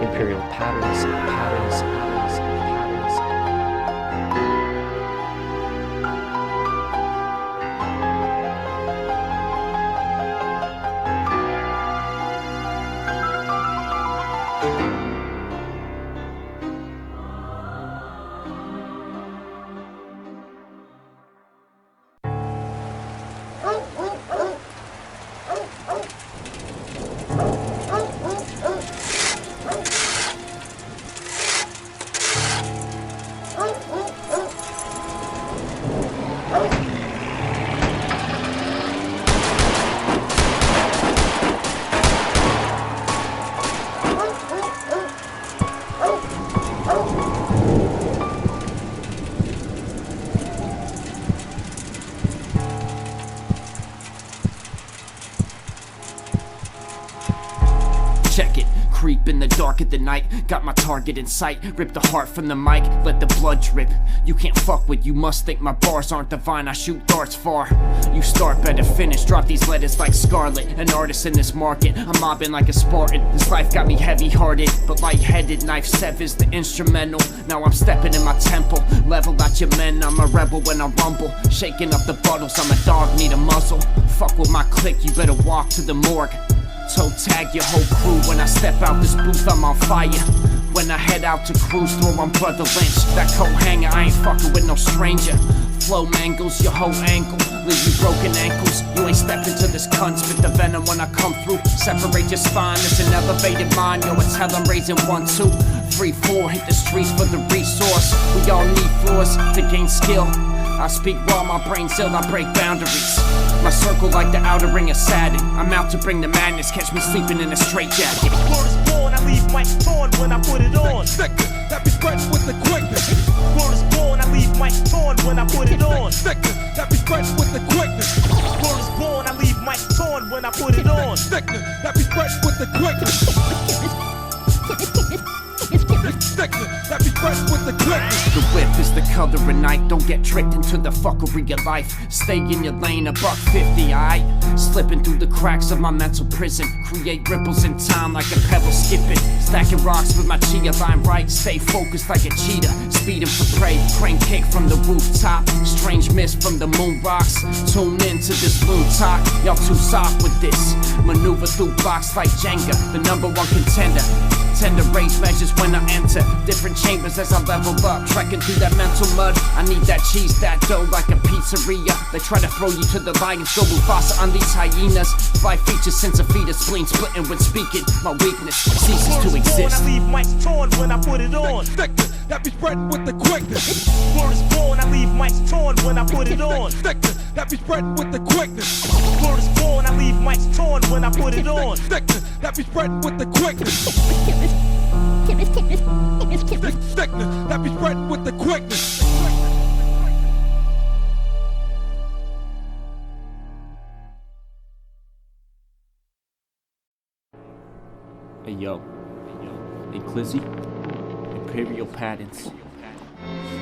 Imperial patterns. Check it, creep in the dark of the night. Got my target in sight, rip the heart from the mic, let the blood drip. You can't fuck with, you must think my bars aren't divine. I shoot darts far, you start better finish. Drop these letters like Scarlet, an artist in this market. I'm mobbing like a Spartan, this life got me heavy hearted, but light-headed. Knife severs the instrumental, now I'm stepping in my temple. Level out your men, I'm a rebel when I rumble. Shaking up the bottles, I'm a dog, need a muzzle. Fuck with my clique, you better walk to the morgue. Toe tag your whole crew. When I step out this booth, I'm on fire. When I head out to cruise, throw on Brother Lynch. That coat hanger, I ain't fucking with no stranger. Flow mangles your whole ankle, leave you broken ankles. You ain't stepping to this cunt, spit the venom when I come through. Separate your spine, it's an elevated mind. Yo, it's hell, I'm raising 1, 2, 3, 4. Hit the streets for the resource. We all need floors to gain skill. I speak raw, my brain's ill, I break boundaries. My circle like the outer ring of Saturn. I'm out to bring the madness, catch me sleeping in a straitjacket. Word is born, I leave mic torn when I put it on. That be fresh with the quickness. Word is born, I leave mic torn when I put it on. That be fresh with the quickness. Word is born, I leave mic torn when I put it on. That be fresh with the quickness. That be fresh with the quickness. The whip is the color of night. Don't get tricked into the fuckery of life. Stay in your lane, $1.50, aight? Slipping through the cracks of my mental prison. Create ripples in time like a pebble skipping. Stacking rocks with my chia line right. Stay focused like a cheetah. Speeding for prey. Crane kick from the rooftop. Strange mist from the moon rocks. Tune in to this moon talk. Y'all too soft with this. Maneuver through blocks like Jenga. The #1 contender. Tend to raise measures when I enter different chambers as I level up. Trekking through that mental mud. I need that cheese, that dough like a pizzeria. They try to throw you to the lions. Go Mufasa on these hyenas. Fly features sense of feet, spleen splitting when speaking. My weakness ceases to exist. I leave mics torn when I put it on. That be spread with the quickness. Word is born, I leave mics torn when I put it on. That be spread with the quickness. Word is born, I leave mics torn when I put it on. That be spread with the quickness. That be spread with the quickness. Hey yo, Eclyse, Imperial patterns.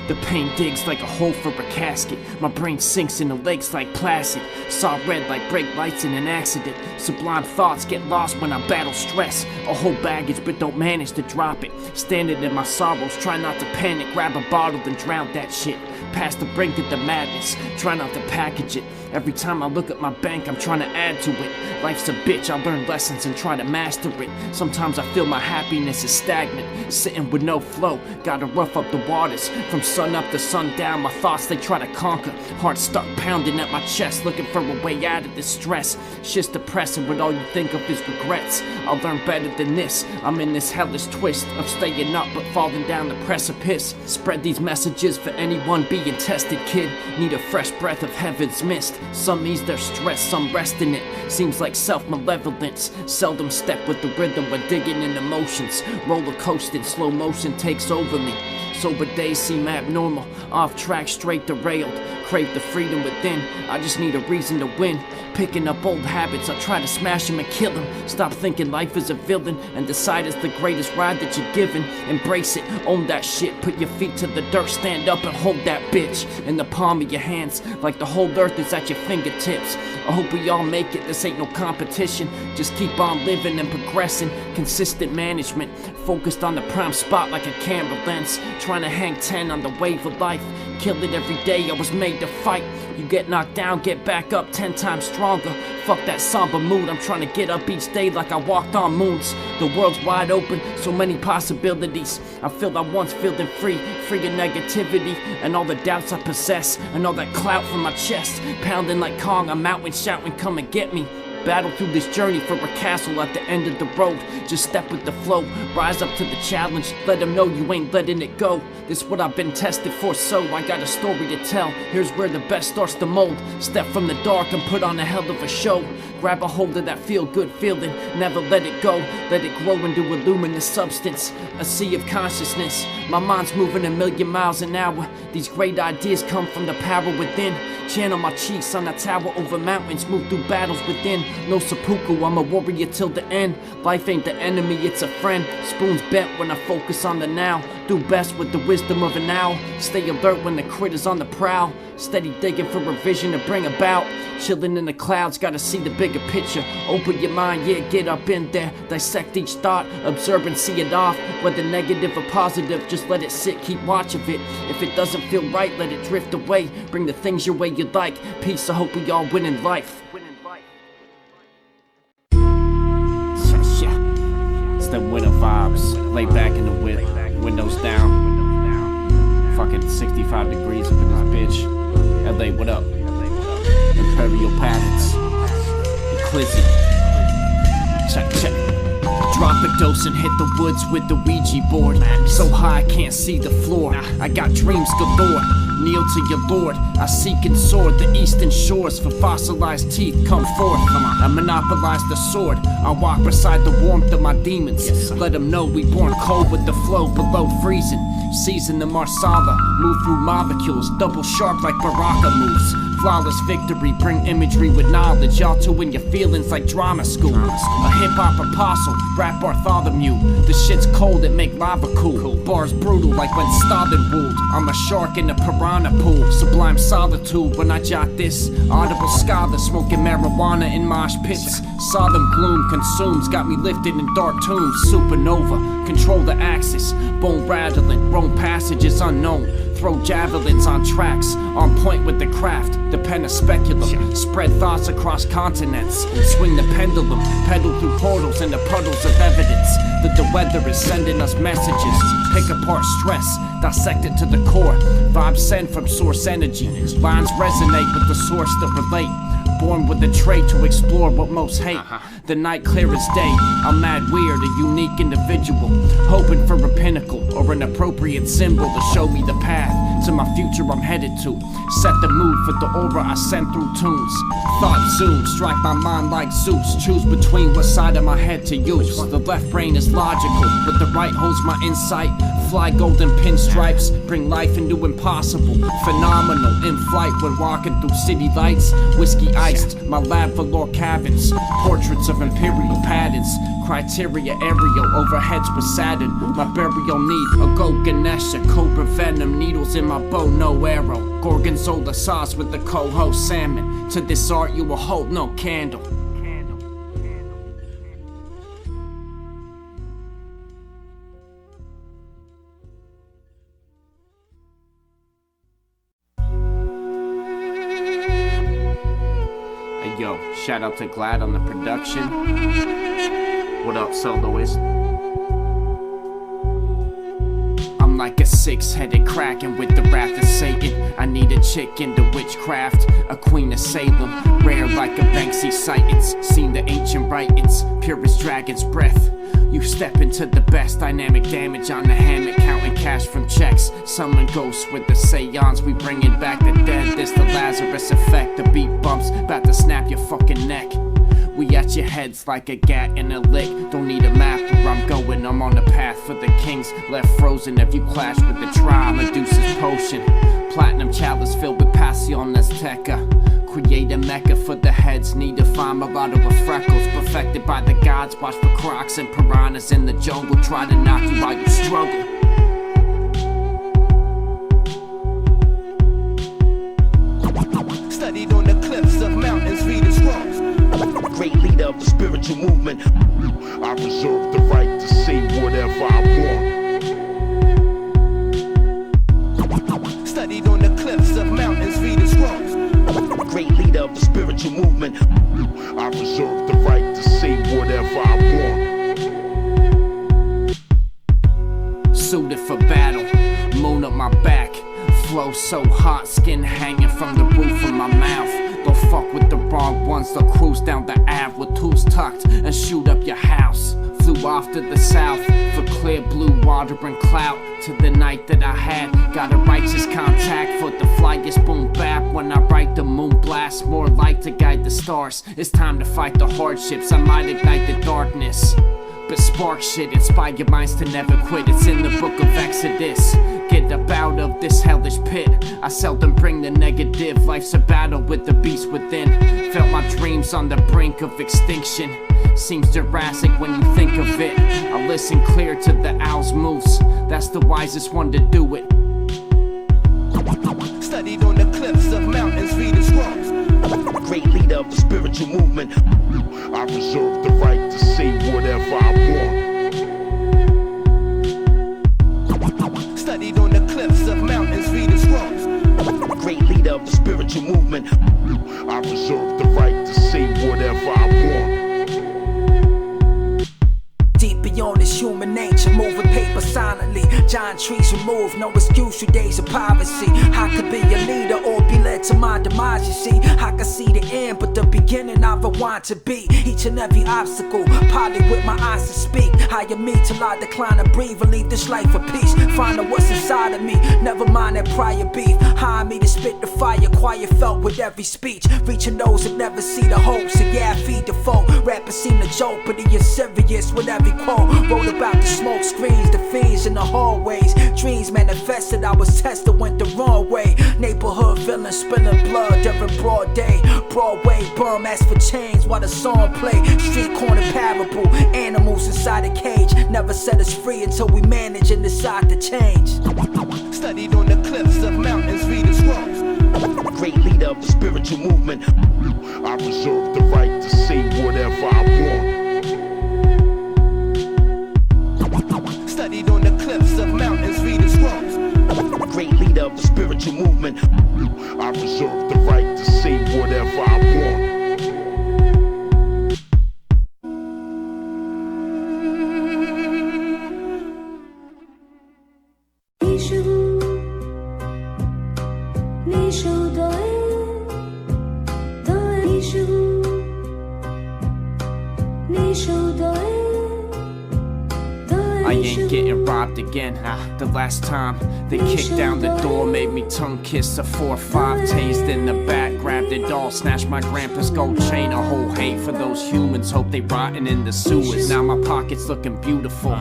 The pain digs like a hole for a casket. My brain sinks in the lakes like placid. Saw red like brake lights in an accident. Sublime thoughts get lost when I battle stress. A whole baggage but don't manage to drop it. Standing in my sorrows, try not to panic. Grab a bottle then drown that shit. Past the brink of the madness, try not to package it. Every time I look at my bank, I'm trying to add to it. Life's a bitch, I learn lessons and try to master it. Sometimes I feel my happiness is stagnant, sitting with no flow. Gotta rough up the waters, from sun up to sundown. My thoughts they try to conquer. Heart stuck pounding at my chest, looking for a way out of this stress. Shit's depressing when all you think of is regrets. I'll learn better than this. I'm in this hellish twist of staying up but falling down the precipice. Spread these messages for anyone being tested, kid. Need a fresh breath of heaven's mist. Some ease their stress, some rest in it. Seems like self-malevolence. Seldom step with the rhythm when digging in emotions. Roller coasting, slow motion takes over me. Sober days seem abnormal, off track, straight derailed. crave the freedom within. I just need a reason to win. Picking up old habits, I try to smash them and kill them. Stop thinking life is a villain and decide it's the greatest ride that you're given. Embrace it, own that shit, put your feet to the dirt, stand up and hold that bitch in the palm of your hands, like the whole earth is at your fingertips. I hope we all make it, this ain't no competition. Just keep on living and progressing. Consistent management, focused on the prime spot like a camera lens. Trying to hang 10 on the wave of life. Kill it every day, I was made to fight. You get knocked down, get back up 10 times stronger. Fuck that somber mood, I'm trying to get up each day like I walked on moons. The world's wide open, so many possibilities. I feel I once feeling free of negativity and all the doubts I possess, and all that clout from my chest. Pounding like Kong, I'm out and shouting, come and get me. Battle through this journey for a castle at the end of the road. Just step with the flow, rise up to the challenge. Let them know you ain't letting it go. This what I've been tested for, so I got a story to tell. Here's where the best starts to mold. Step from the dark and put on a hell of a show. Grab a hold of that feel-good feeling, never let it go. Let it grow into a luminous substance, a sea of consciousness. My mind's moving a million miles an hour. These great ideas come from the power within. Channel my cheeks on a tower over mountains, move through battles within. No seppuku, I'm a warrior till the end. Life ain't the enemy, it's a friend. Spoons bent when I focus on the now. Do best with the wisdom of an owl. Stay alert when the critter's on the prowl. Steady digging for a vision to bring about. Chilling in the clouds, gotta see the bigger picture. Open your mind, yeah, get up in there. Dissect each thought, observe and see it off. Whether negative or positive, just let it sit, keep watch of it. If it doesn't feel right, let it drift away. Bring the things your way you'd like. Peace, I hope we all win in life. It's the winter vibes. Lay back in the whip, windows down. Fucking 65 degrees up in this bitch. LA, what up? Imperial patterns. Eclyse. Check. Drop a dose and hit the woods with the Ouija board. So high I can't see the floor. I got dreams galore. Kneel to your lord. I seek and soar the eastern shores for fossilized teeth. Come forth. I monopolize the sword. I walk beside the warmth of my demons. Let them know we born cold with the flow below freezing. Season the marsala. Move through molecules. Double sharp like Baraka moves. Flawless victory, bring imagery with knowledge. Y'all two in your feelings like drama school. A hip-hop apostle, rap Bartholomew. The shit's cold, it make lava cool. Bars brutal like when Stalin ruled. I'm a shark in a piranha pool. Sublime solitude when I jot this. Audible scholar smoking marijuana in mosh pits. Solemn gloom consumes, got me lifted in dark tombs. Supernova, control the axis. Bone rattling, roam passages unknown. Throw javelins on tracks, on point with the craft. The pen a speculum, spread thoughts across continents. Swing the pendulum, pedal through portals into puddles of evidence that the weather is sending us messages. Pick apart stress, dissect it to the core. Vibes send from source energy. Lines resonate with the source that relate. Born with a trait to explore what most hate. The night clear as day, I'm mad weird, a unique individual. Hoping for a pinnacle or an appropriate symbol to show me the path to my future I'm headed to. Set the mood for the aura I send through tunes. Thought zoom, strike my mind like Zeus. Choose between what side of my head to use. The left brain is logical, but the right holds my insight. Fly golden pinstripes, bring life into impossible. Phenomenal, in flight when walking through city lights. Whiskey iced, my lab for lore cabins. Portraits of imperial patterns. Criteria aerial, overheads with Saturn. My burial need, a goat Ganesha. Cobra venom, needles in my bow, no arrow. Gorgonzola sauce with the coho salmon. To this art you will hold no candle. Yo, shout out to Glad on the production. What up, Soloist? I'm like a six-headed kraken with the wrath of Satan. I need a chick into witchcraft, a queen of Salem. Rare like a Banksy sight, it's seen the ancient writings. Pure as dragon's breath. You step into the best, dynamic damage on the hammock, counting cash from checks. Summon ghosts with the seance, we bringing back the dead. This the Lazarus effect, the beat bumps, about to snap your fucking neck. We at your heads like a gat in a lick. Don't need a map where I'm going, I'm on the path for the kings. Left frozen if you clash with the tribe, Medusa's potion. Platinum chalice filled with past Nación Azteca. Create a mecca for the heads, need to find mulatto with freckles. Perfected by the gods, watch for crocs and piranhas in the jungle. Try to knock you while you struggle. Studied on the cliffs of mountains, read the scrolls. Great leader of the spiritual movement. I reserve the right to say whatever I want. Studied on the cliffs of mountains, read the scrolls. Great leader of the spiritual movement. I reserve the right to say whatever I want. Suited for battle, moon up my back. Flow so hot, skin hanging from the roof of my mouth. Don't fuck with the wrong ones, they'll cruise down the Ave with tools tucked and shoot up your house. Flew off to the south for clear blue water and clout. To the night that I had, got a righteous contact for the flyest boom bap. When I write the moon blast, more light to guide the stars. It's time to fight the hardships, I might ignite the darkness. But spark shit, inspire your minds to never quit. It's in the book of Exodus. Get up out of this hellish pit. I seldom bring the negative. Life's a battle with the beast within. Felt my dreams on the brink of extinction. Seems Jurassic when you think of it. I listen clear to the owl's moves. That's the wisest one to do it. Studied on the cliffs of mountains, read the scrolls. Great leader of the spiritual movement. I reserve the right to say whatever I want. Studied on the cliffs of mountains, read the scrolls. Great leader of the spiritual movement. I reserve the right to say whatever I want. Deep beyond this human nature, moving paper silently. Giant trees removed, no excuse for days of privacy. I could be a leader or be led to my demise, you see. I can see the end, but the beginning I want to be. Each and every obstacle, partly with my eyes to speak. Hire me till I decline to breathe and leave this life for peace. Find out what's inside of me, never mind that prior beef. Hire me to spit the fire, quiet felt with every speech. Reaching those that never see the hope, so yeah, I feed the foe. Rappers seem to joke, but he is serious with every quote. Wrote about the smoke screens, the fiends in the hallways. Dreams manifested, I was tested, went the wrong way. Neighborhood villains spilling blood during broad day. Broadway bum, ask for change while the song play. Street corner parable, animals inside a cage. Never set us free until we manage and decide to change. Studied on the cliffs of mountains, read the scrolls. Great leader of the spiritual movement. I reserve the right to say whatever I want. Studied on the cliffs of mountains, read the scrolls. Great leader of the spiritual movement. I reserve the right to say whatever I want. I ain't getting robbed again. The last time they kicked down the door, made me tongue kiss a 4-5, tased in the back, grabbed it all, snatched my grandpa's gold chain. A whole hate for those humans, hope they rotting in the sewers. Now my pocket's looking beautiful.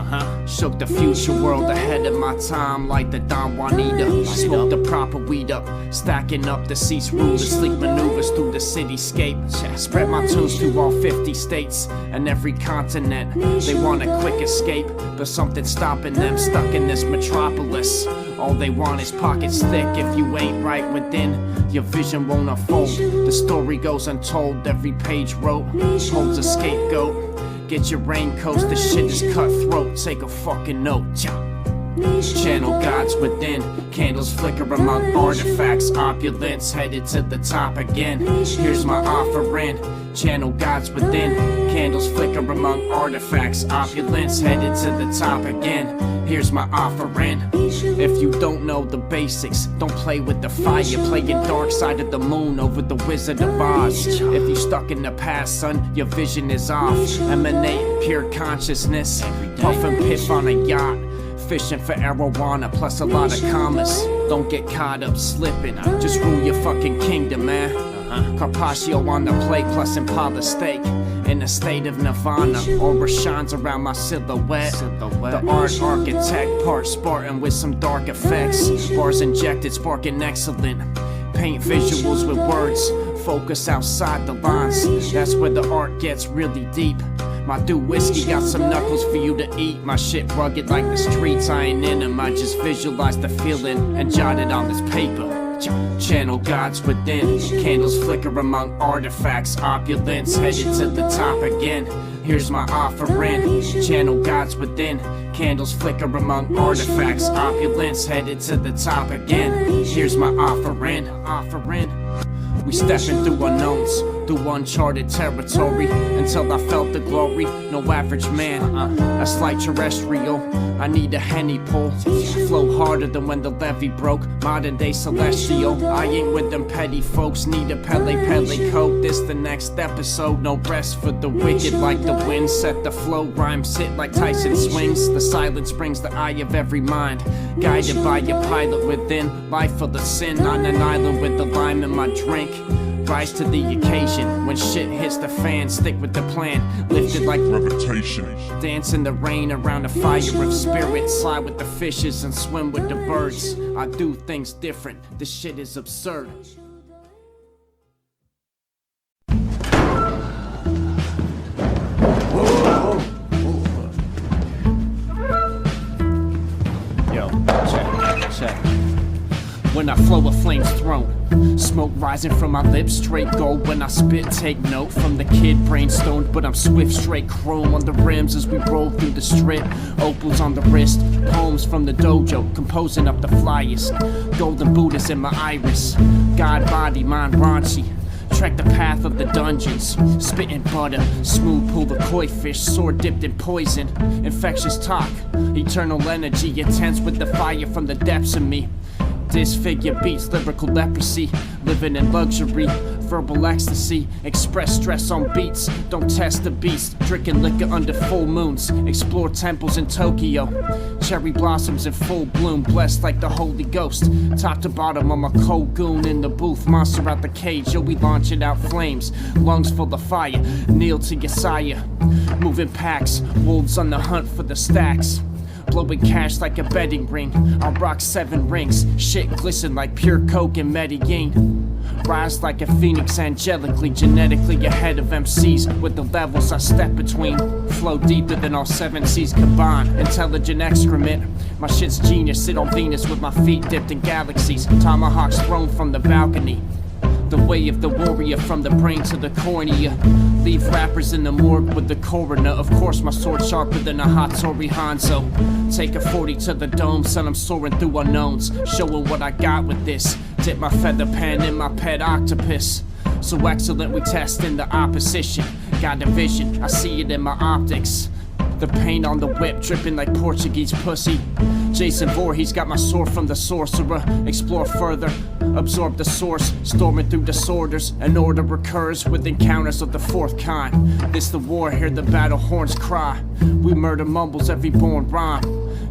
Shook the future world ahead of my time like the Don Juanita. Smoked the proper weed up, stacking up the seats, rule the sleek maneuvers through the cityscape. Spread my tunes through all 50 states and every continent. They want a quick escape, but something stopping them, stuck in this metropolis. All they want is pockets thick. If you ain't right within, your vision won't unfold. The story goes untold, every page wrote holds a scapegoat. Get your raincoats, the shit is cutthroat. Take a fucking note. Channel gods within, candles flicker among artifacts. Opulence headed to the top again. Here's my offering. Channel gods within, candles flicker among artifacts. Opulence headed to the top again. Here's my offering. If you don't know the basics, don't play with the fire. Playing dark side of the moon over the Wizard of Oz. If you stuck in the past, son, your vision is off. Emanate pure consciousness, puffin' piff on a yacht. Fishing for arowana plus a lot of commas. Don't get caught up slipping, just rule your fucking kingdom, man. Carpaccio on the plate plus Impala steak. In a state of nirvana, aura shines around my silhouette. The art architect, part Spartan with some dark effects. Bars injected, sparking excellent. Paint visuals with words, focus outside the lines. That's where the art gets really deep. My dude whiskey got some knuckles for you to eat. My shit rugged like the streets, I ain't in them. I just visualize the feeling and jot it on this paper. Channel gods within, candles flicker among artifacts. Opulence headed to the top again. Here's my offering. Channel gods within, candles flicker among artifacts. Opulence headed to the top again. Here's my offering. We stepping through unknowns, through uncharted territory, until I felt the glory. No average man, a slight terrestrial. I need a Henny pull, flow harder than when the levee broke. Modern day celestial, I ain't with them petty folks. Need a Pele coat. This the next episode. No rest for the wicked, like the wind set the flow. Rhymes hit like Tyson swings. The silence brings the eye of every mind, guided by a pilot within. Life full of sin on an island with the lime in my drink. Rise to the occasion. When shit hits the fan, stick with the plan. Lifted like levitation. Dance in the rain around a fire of spirit. Slide with the fishes and swim with the birds. I do things different. This shit is absurd. Yo, check. When I flow, a flame's thrown. Smoke rising from my lips, straight gold. When I spit, take note from the kid, brain stoned, but I'm swift, straight chrome on the rims as we roll through the strip. Opals on the wrist, poems from the dojo, composing up the flyers. Golden Buddhas in my iris, God body, mind raunchy. Trek the path of the dungeons, spitting butter, smooth pool of koi fish, sword dipped in poison. Infectious talk, eternal energy, intense with the fire from the depths of me. Disfigure beats, lyrical leprosy, living in luxury, verbal ecstasy, express stress on beats, don't test the beast, drinking liquor under full moons, explore temples in Tokyo, cherry blossoms in full bloom, blessed like the Holy Ghost, top to bottom I'm a cold goon in the booth, monster out the cage, yo we launching out flames, lungs full of fire, kneel to your sire, moving packs, wolves on the hunt for the stacks. Blowing cash like a betting ring. I rock 7 rings. Shit glisten like pure coke and Medellin. Rise like a phoenix angelically, genetically ahead of MCs. With the levels I step between. Flow deeper than all 7 seas combined. Intelligent excrement. My shit's genius. Sit on Venus with my feet dipped in galaxies. Tomahawks thrown from the balcony. The way of the warrior from the brain to the cornea. Leave rappers in the morgue with the coroner. Of course my sword sharper than a Hattori Hanzo. Take a 40 to the dome, son, I'm soaring through unknowns. Showing what I got with this. Dip my feather pen in my pet octopus. So excellent we test in the opposition. Got a vision, I see it in my optics. The paint on the whip dripping like Portuguese pussy. Jason Voorhees got my sword from the sorcerer. Explore further, absorb the source. Storming through disorders, an order recurs with encounters of the 4th kind. This the war, hear the battle horns cry. We murder mumbles every born rhyme.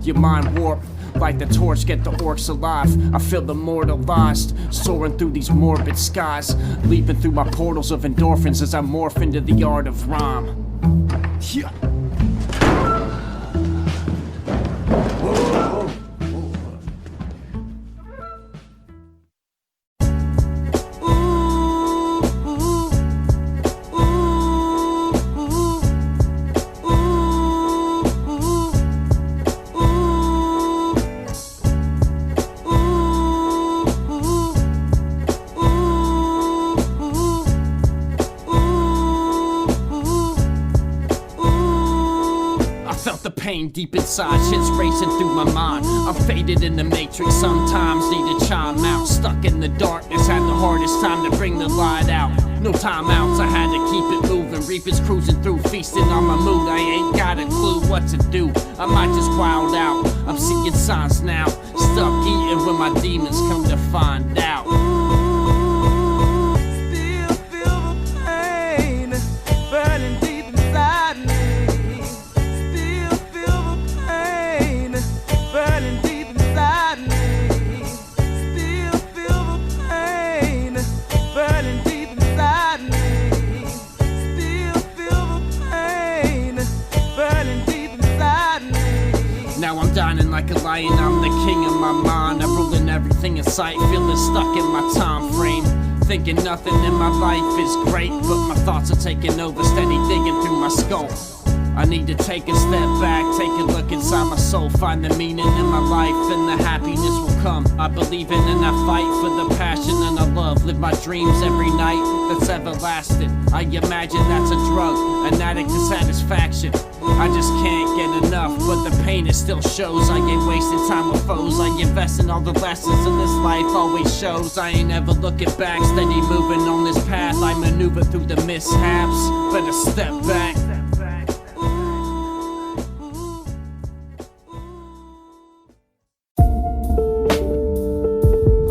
Your mind warp, light the torch, get the orcs alive. I feel immortalized, soaring through these morbid skies. Leaping through my portals of endorphins as I morph into the art of rhyme. Yeah. Deep inside, shit's racing through my mind. I'm faded in the matrix, sometimes need to chime out. Stuck in the darkness, had the hardest time to bring the light out. No timeouts, I had to keep it moving. Reapers cruising through, feasting on my mood. I ain't got a clue what to do, I might just wild out. I'm seeing signs now, stuck eating when my demons come to find out. Still feel the pain burning deep inside me. Burning deep inside me. Still feel the pain. Burning deep inside me. Still feel the pain. Burning deep inside me. Now I'm shining like a lion, I'm the king of my mind. I'm ruling everything in sight, feeling stuck in my time frame. Thinking nothing in my life is great, but my thoughts are taking over, steady digging through my skull. I need to take a step back, take a look inside my soul, find the meaning in my life, and the happiness will come. I believe in and I fight for the passion and I love. Live my dreams every night, that's everlasting. I imagine that's a drug, an addict to satisfaction. I just can't get enough, but the pain it still shows. I ain't wasting time with foes, I invest in all the lessons in this life always shows. I ain't ever looking back, steady moving on this path. I maneuver through the mishaps, better step back.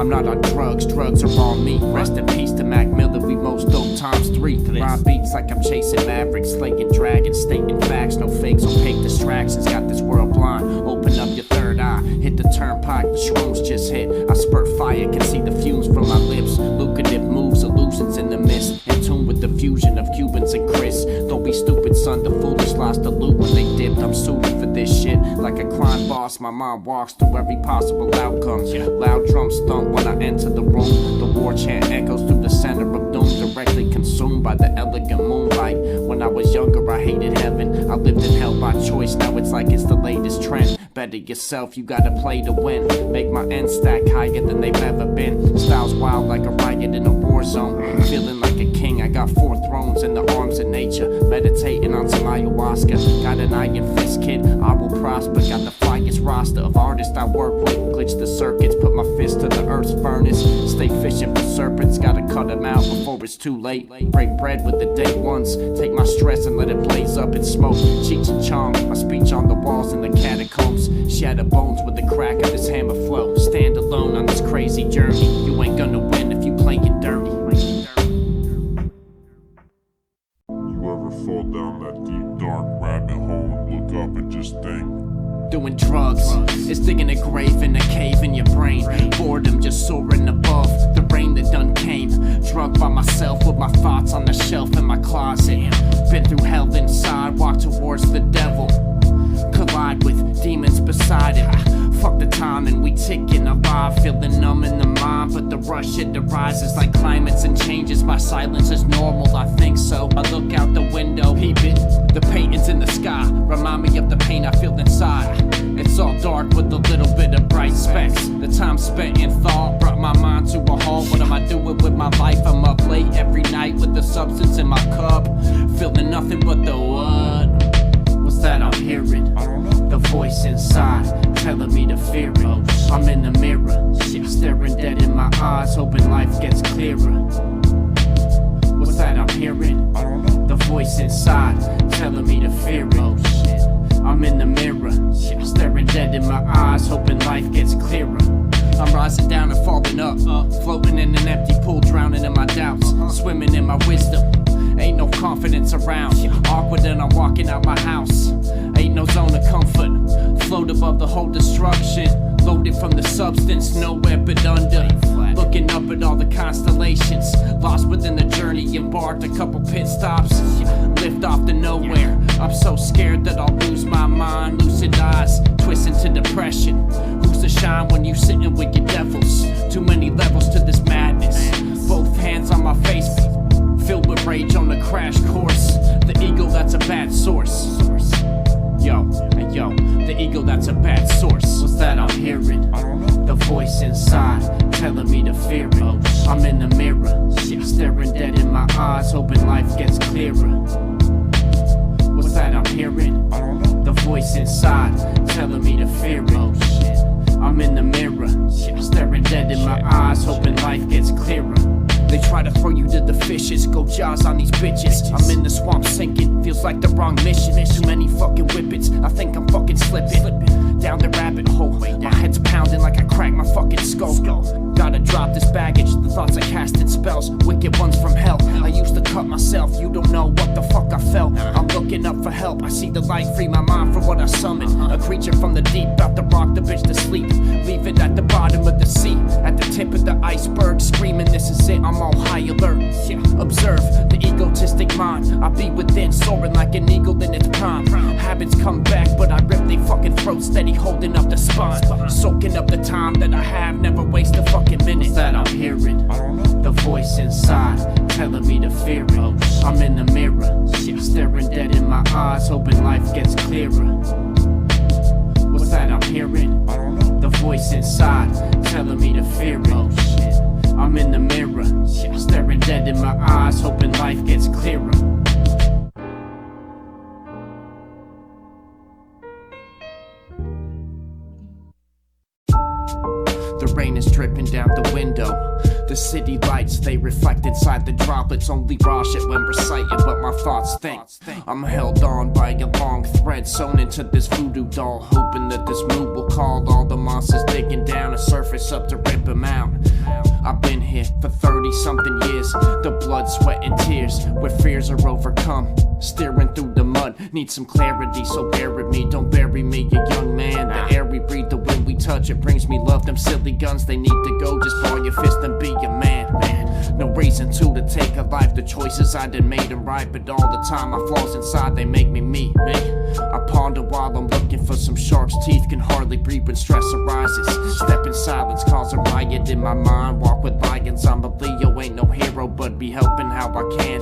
I'm not on drugs, drugs are on me. Rest in peace to Mac Miller, we most dope times 3. Rhyme beats like I'm chasing mavericks, slaying dragons, stating facts, no fakes, opaque distractions. Got this world blind, open up your third eye. Hit the turnpike, the shrooms just hit. I spurt fire, can see the fumes from my lips. Lucrative moves, illusions in the mist. In tune with the fusion of Cubans and Chris. Don't be stupid, son, the foolish lost the loot when they dipped. I'm suited for this shit, like a crime boss. My mind walks through every possible outcome. Loud drums thump when I enter the room. The war chant echoes through the center of doom, directly consumed by the elegant moonlight. When I was younger, I hated heaven. I lived in hell by choice, now it's like it's the latest trend. Better yourself, you gotta play to win. Make my ends stack higher than they've ever been. Styles wild like a riot in a war zone. Feeling like a king, I got 4 thrones in the arms of nature. Meditating on some ayahuasca. Got an iron fist, kid, I will prosper. Got the flyest roster of artists I work with. Glitch the circuits, put my fist to the earth's furnace. Stay fishing for serpents, gotta cut them out before it's too late. Break bread with the day ones. Take my stress and let it blaze up in smoke. Cheech and Chong, my speech on the walls in the catacombs. Shatter bones with the crack of this hammer flow. Stand alone on this crazy journey. You ain't gonna win if you play it dirty. You ever fall down that deep dark rabbit hole and look up and just think? Doing drugs, it's digging a grave in a cave in your brain. Boredom just soaring above the rain that done came. Drugged by myself with my thoughts on the shelf in my closet. Been through hell inside, walk towards the devil. Collide with demons beside it. Fuck the time and we ticking alive. Feeling numb in the mind, but the rush it arises like climates and changes. My silence is normal, I think so. I look out the window, peep it. The paintings in the sky remind me of the pain I feel inside. It's all dark with a little bit of bright specks. The time spent in thought brought my mind to a halt. What am I doing with my life? I'm up late every night with the substance in my cup. Feeling nothing but the what? What's that I'm hearing? The voice inside telling me to fear it. I'm in the mirror, staring dead in my eyes, hoping life gets clearer. What's that I'm hearing? The voice inside telling me to fear it. I'm in the mirror, staring dead in my eyes, hoping life gets clearer. I'm rising down and falling up, floating in an empty pool, drowning in my doubts, swimming in my wisdom. Ain't no confidence around, awkward and I'm walking out my house. Ain't no zone of comfort, float above the whole destruction. Loaded from the substance, nowhere but under. Looking up at all the constellations, lost within the journey, embarked a couple pit stops. Lift off to nowhere, I'm so scared that I'll lose my mind. Lucid eyes, twist into depression. Who's to shine when you sitting with your devils? Too many levels to this madness. Both hands on my face, filled with rage on the crash course. The ego, that's a bad source. Yo, the ego, that's a bad source. What's that I'm hearing? The voice inside telling me to fear it. I'm in the mirror, staring dead in my eyes, hoping life gets clearer. What's that I'm hearing? The voice inside telling me to fear it. I'm in the mirror, staring dead in my eyes, hoping life gets clearer. They try to throw you to the fishes, go jaws on these bitches. I'm in the swamp sinking, feels like the wrong mission. Too many fucking whippets, I think I'm fucking slipping down the rabbit hole. My head's pounding like I cracked my fucking skull. Gotta drop this baggage, the thoughts are casting spells. Wicked ones from hell, I used to cut myself. You don't know what the fuck I felt. I'm looking up for help, I see the light, free my mind from what I summoned. A creature from the deep, about to rock the bitch to sleep. Leave it at the bottom of the sea, at the tip of the iceberg. Screaming this is it, I'm on high alert. Observe the egotistic mind, I be within, soaring soaring like an eagle in its prime. Habits come back, but I rip they fucking throat, steady holding up the spine. Soaking up the time that I have, never waste a fucking minute. That I'm hearing, the voice inside, telling me to fear it. I'm in the mirror, staring dead in my eyes, hoping life gets clearer. What's that I'm hearing? The voice inside, telling me to fear it. I'm in the mirror, staring dead in my eyes, hoping life gets clearer. The rain is dripping down the window. The city lights, they reflect inside the droplets. Only raw shit when reciting, but my thoughts think. I'm held on by a long thread sewn into this voodoo doll, hoping that this mood will call all the monsters digging down a surface up to rip them out. I've been here for 30-something years, the blood, sweat, and tears, where fears are overcome. Steering through the mud, need some clarity, so bear with me, don't bury me, a young man. The air we breathe, the wind we touch, it brings me love. Them silly guns, they need to go, just ball your fist and be a man. No reason to take a life, the choices I done made them right, but all the time my flaws inside, they make me me. I ponder while I'm looking for some shark's teeth, can hardly breathe when stress arises. Step in silence, cause a riot in my mind, walk with lions, I'm a Leo, ain't no hero, but be helping how I can.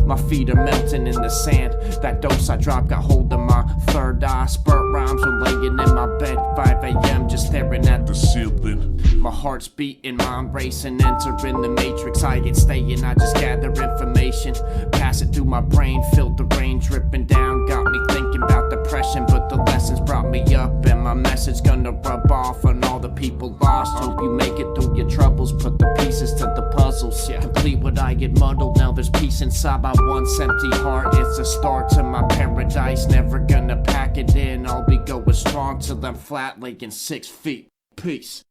My feet are melting in the sand, that dose I dropped got hold of my third eye. Spurt rhymes when laying in my bed, 5 a.m. just staring at the ceiling. My heart's beating, mind racing, entering the matrix. I ain't staying, I just gather information, pass it through my brain, feel the rain dripping down, got me thinking about depression, but the lessons brought me up, and my message gonna rub off on all the people lost. Hope you make it through your troubles, put the pieces to the puzzles, complete what I get muddled. Now there's peace inside my once empty heart, it's a start to my paradise, never gonna pack it in, I'll be going strong till I'm flat laying 6 feet. Peace.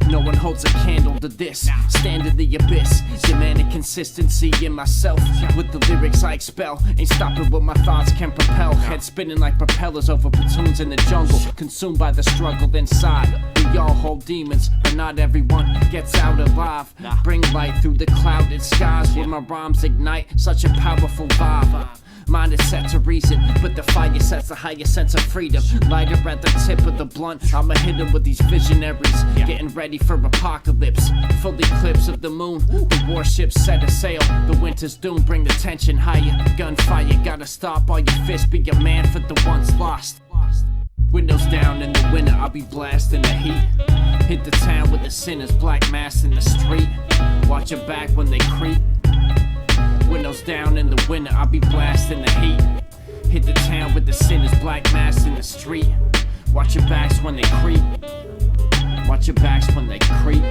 No one holds a candle to this. Stand in the abyss, demanding consistency in myself. With the lyrics I expel, ain't stopping what my thoughts can propel. Head spinning like propellers over platoons in the jungle, consumed by the struggle inside. We all hold demons, but not everyone gets out alive. Bring light through the clouded skies where my rhymes ignite such a powerful vibe. Mind is set to reason, but the fire sets a higher sense of freedom. Lighter at the tip of the blunt, I'ma hit them with these visionaries, getting ready for apocalypse. Full eclipse of the moon, the warships set a sail. The winter's doom, bring the tension higher. Gunfire, gotta stop all your fists, be a man for the ones lost. Windows down in the winter, I'll be blasting the heat. Hit the town with the sinners, black mass in the street. Watch your back when they creep. Windows down in the winter, I'll be blasting the heat. Hit the town with the sinners, black mass in the street. Watch your backs when they creep. Watch your backs when they creep.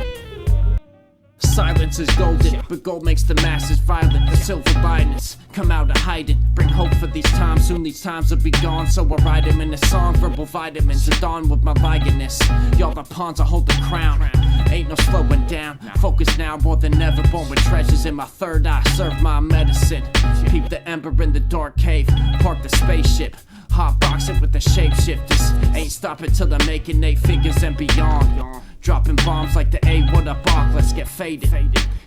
Silence is golden, but gold makes the masses violent. The silver linings come out of hiding, bring hope for these times. Soon these times will be gone, so I write them in a song. Verbal vitamins adorn with my lioness. Y'all the pawns, I hold the crown. Ain't no slowing down, focus now more than ever. Born with treasures in my third eye, serve my medicine. Peep the ember in the dark cave, park the spaceship. Hot boxing with the shapeshifters. Ain't stopping till I'm making 8 figures and beyond. Dropping bombs like the A, what up, Ark, let's get faded.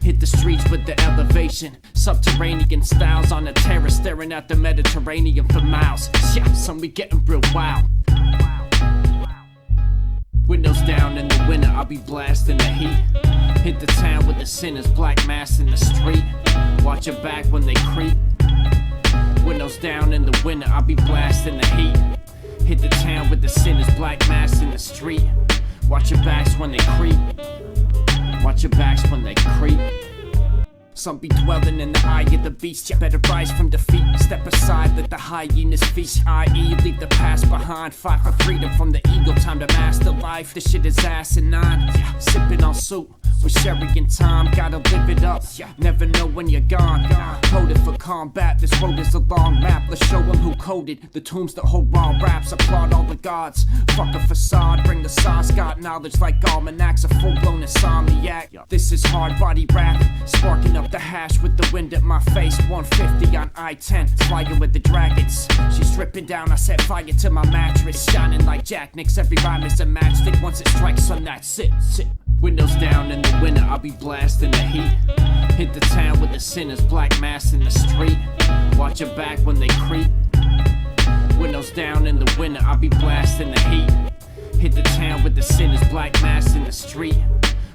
Hit the streets with the elevation. Subterranean styles on the terrace, staring at the Mediterranean for miles. Yeah, son, we getting real wild. Windows down in the winter, I'll be blasting the heat. Hit the town with the sinners, black mass in the street. Watch your back when they creep. Windows down in the winter, I'll be blasting the heat. Hit the town with the sinners, black mass in the street. Watch your backs when they creep. Watch your backs when they creep. Some be dwelling in the eye of the beast. You better rise from defeat. Step aside, let the hyenas feast. I.e. leave the past behind. Fight for freedom from the ego. Time to master life. This shit is asinine. Sipping on soup with sherry and time. Gotta live it up. Never know when you're gone. Coded for combat. This road is a long map. Let's show them who coded the tombs that hold raw raps. Applaud all the gods. Fuck a facade. Bring the sauce. Got knowledge like almanacs. A full-blown insomniac. This is hard body rap. Sparking up up the hash with the wind at my face. 150 on I-10, flying with the dragons. She's stripping down, I set fire to my mattress. Shining like Jack Nicks, every rhyme is a matchstick. Once it strikes on that sit. Windows down in the winter, I'll be blasting the heat. Hit the town with the sinners, black mass in the street. Watch your back when they creep. Windows down in the winter, I'll be blasting the heat. Hit the town with the sinners, black mass in the street.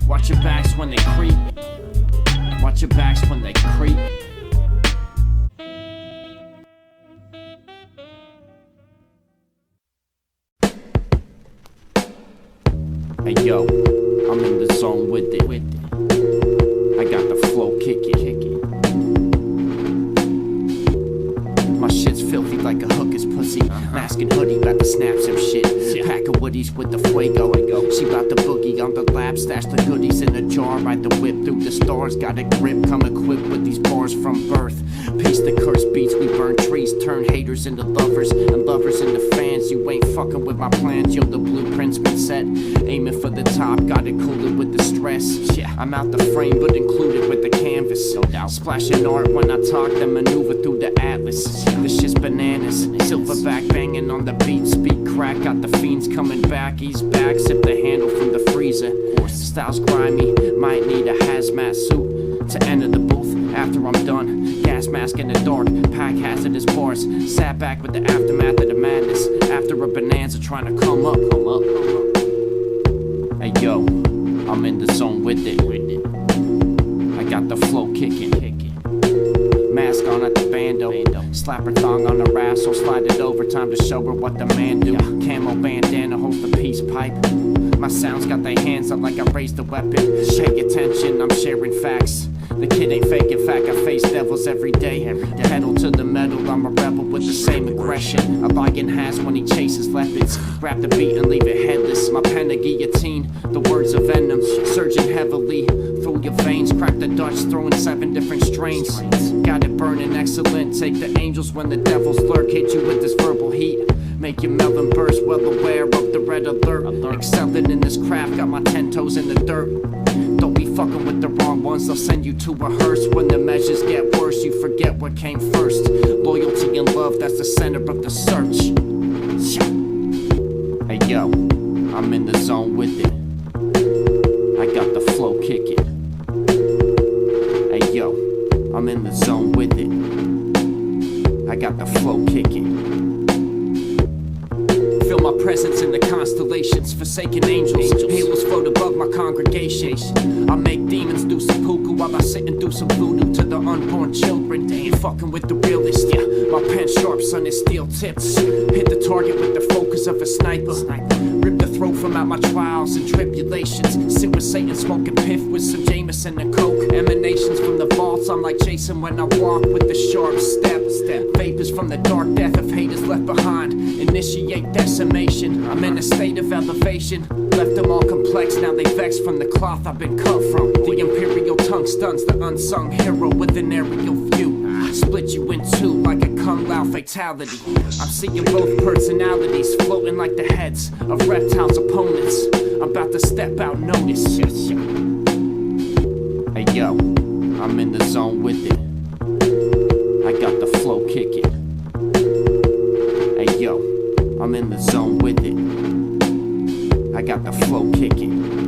Watch your backs when they creep. Watch your backs when they creep. Hey yo, I'm in the zone with it. I got the flow kicking. My shit's filthy like a hooker's pussy. Masking hoodie, about to snap some shit. Pack of woodies with the fuego. She bout the boogie on the lap, stash the goodies in a jar. Ride the whip through the stars, got a grip. Come equipped with these bars from birth. Piece the cursed beats, we burn trees. Turn haters into lovers, and lovers into fans. You ain't fucking with my plans, yo, the blueprint's been set. Aiming for the top, got it cooled with the stress. Yeah, I'm out the frame, but included with the canvas. No doubt, splashing art when I talk, then maneuver through the atlas. This shit's bananas, silverback banging on the beat. Speak crack, got the fiends coming back. Ease back, sip the handle from the freezer. Style's grimy, might need a hazmat suit to enter the booth after I'm done. Gas mask in the dark, pack hazardous bars. Sat back with the aftermath of the madness. After a bonanza trying to come up. Hey yo, I'm in the zone with it. I got the flow kicking. Mask on at the bando. Slap her thong on her ass, so slide it over. Time to show her what the man do. Camo bandana holds the peace pipe. My sounds got their hands up like I raised the weapon. Pay attention, I'm sharing facts. The kid ain't fake, in fact I face devils every day. Pedal to the metal, I'm a rebel with the same aggression. A lion has when he chases leopards. Grab the beat and leave it headless. My pen a guillotine, the words of venom. Surging heavily through your veins. Crack the Dutch, throwing 7 different strains. Got it burning excellent, take the angels when the devils lurk. Hit you with this verbal heat, make your melon burst. Well aware of the red alert. Excelling in this craft, got my 10 toes in the dirt. Don't be fucking with the wrong ones, they'll send you to a hearse. When the measures get worse, you forget what came first. Loyalty and love, that's the center of the search. Hey yo, I'm in the zone with it. I got the flow kicking. Hey yo, I'm in the zone with it. I got the flow kicking. Feel my presence in the constellations, forsaken angels. Halos float above my congregation. I make demons do seppuku while I sit and do some voodoo to the unborn children. They ain't fucking with the realist, yeah. My pen sharp, son, is steel tips. Hit the target with the focus of a sniper. Rip the throat from out my trials and tribulations. Sit with Satan smoking piff with some Jameson and coke. Emanations from the vaults, I'm like Jason when I walk with the sharp step. Vapors from the dark death of haters left behind. Initiate decimation, I'm in a state of elevation. Left them all complex, now they vex from the cloth I've been cut from. The Imperial tongue stuns the unsung hero with an aerial view. Split you in two like a Kung Lao fatality. I'm seeing both personalities floating like the heads of reptiles' opponents. I'm about to step out, notice. Hey yo, I'm in the zone with it. I got the flow kicking. Hey yo, I'm in the zone with it. I got the flow kicking.